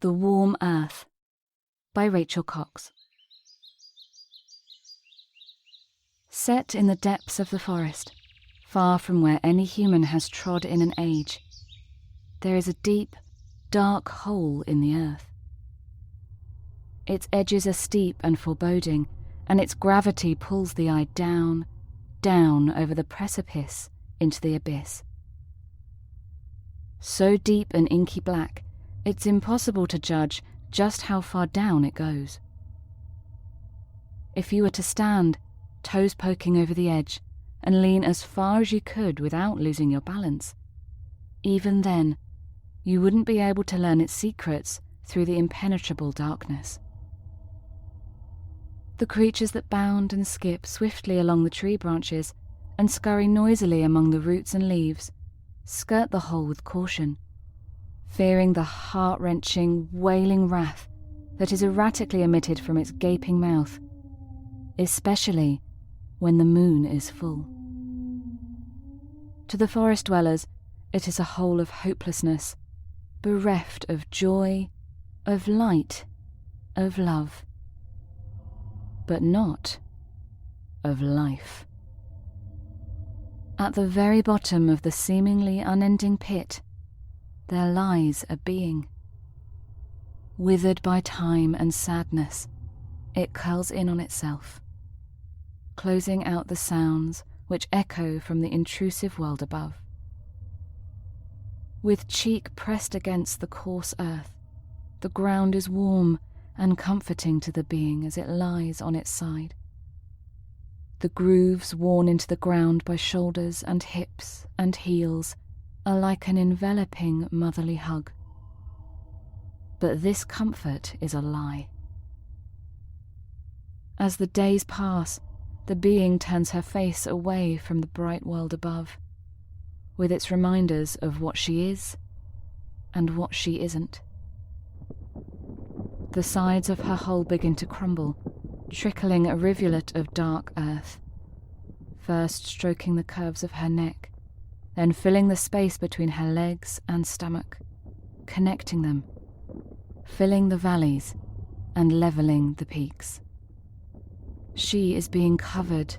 The Warm Earth by Rachel Cox. Set in the depths of the forest, far from where any human has trod in an age, there is a deep, dark hole in the earth. Its edges are steep and foreboding, and its gravity pulls the eye down, down over the precipice into the abyss. So deep and inky black, it's impossible to judge just how far down it goes. If you were to stand, toes poking over the edge, and lean as far as you could without losing your balance, even then, you wouldn't be able to learn its secrets through the impenetrable darkness. The creatures that bound and skip swiftly along the tree branches and scurry noisily among the roots and leaves skirt the hole with caution, fearing the heart-wrenching, wailing wrath that is erratically emitted from its gaping mouth, especially when the moon is full. To the forest dwellers, it is a hole of hopelessness, bereft of joy, of light, of love, but not of life. At the very bottom of the seemingly unending pit, there lies a being. Withered by time and sadness, it curls in on itself, closing out the sounds which echo from the intrusive world above. With cheek pressed against the coarse earth, the ground is warm and comforting to the being as it lies on its side. The grooves worn into the ground by shoulders and hips and heels are like an enveloping motherly hug. But this comfort is a lie. As the days pass, the being turns her face away from the bright world above, with its reminders of what she is and what she isn't. The sides of her hole begin to crumble, trickling a rivulet of dark earth, first stroking the curves of her neck, then filling the space between her legs and stomach, connecting them, filling the valleys and leveling the peaks. She is being covered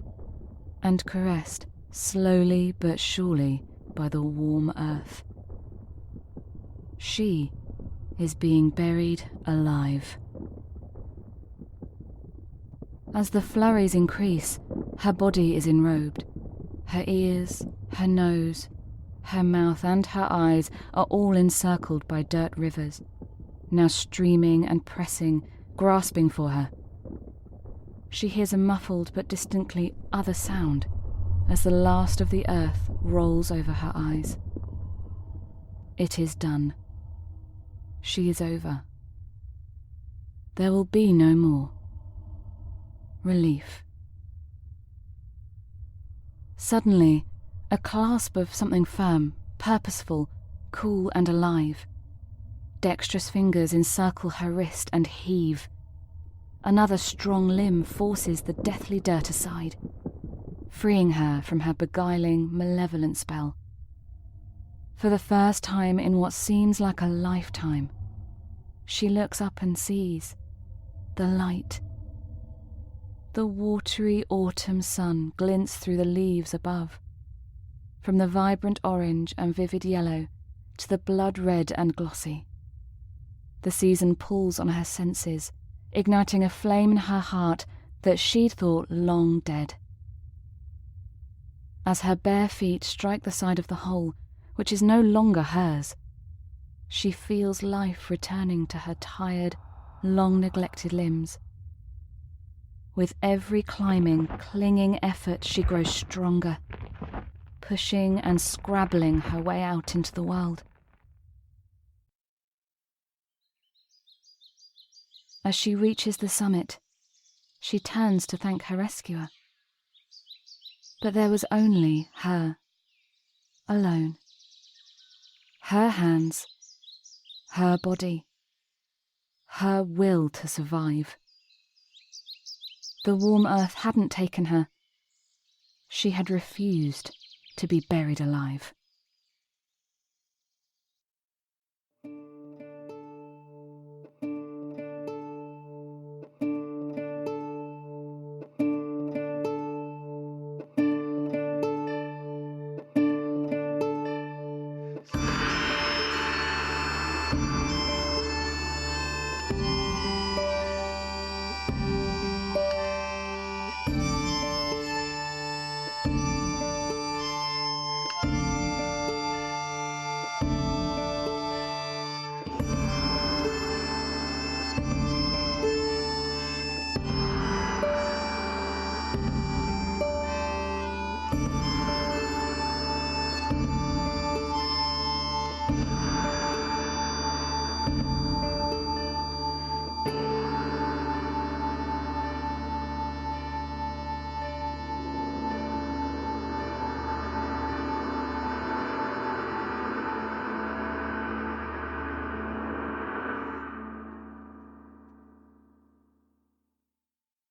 and caressed slowly but surely by the warm earth. She is being buried alive. As the flurries increase, her body is enrobed. Her ears, her nose, her mouth and her eyes are all encircled by dirt rivers, now streaming and pressing, grasping for her. She hears a muffled but distinctly other sound as the last of the earth rolls over her eyes. It is done. She is over. There will be no more. Relief. Suddenly, a clasp of something firm, purposeful, cool and alive. Dexterous fingers encircle her wrist and heave. Another strong limb forces the deathly dirt aside, freeing her from her beguiling, malevolent spell. For the first time in what seems like a lifetime, she looks up and sees the light. The watery autumn sun glints through the leaves above, from the vibrant orange and vivid yellow to the blood red and glossy. The season pulls on her senses, igniting a flame in her heart that she'd thought long dead. As her bare feet strike the side of the hole, which is no longer hers, she feels life returning to her tired, long-neglected limbs. With every climbing, clinging effort, she grows stronger, pushing and scrabbling her way out into the world. As she reaches the summit, she turns to thank her rescuer. But there was only her, alone. Her hands, her body, her will to survive. The warm earth hadn't taken her. She had refused to be buried alive.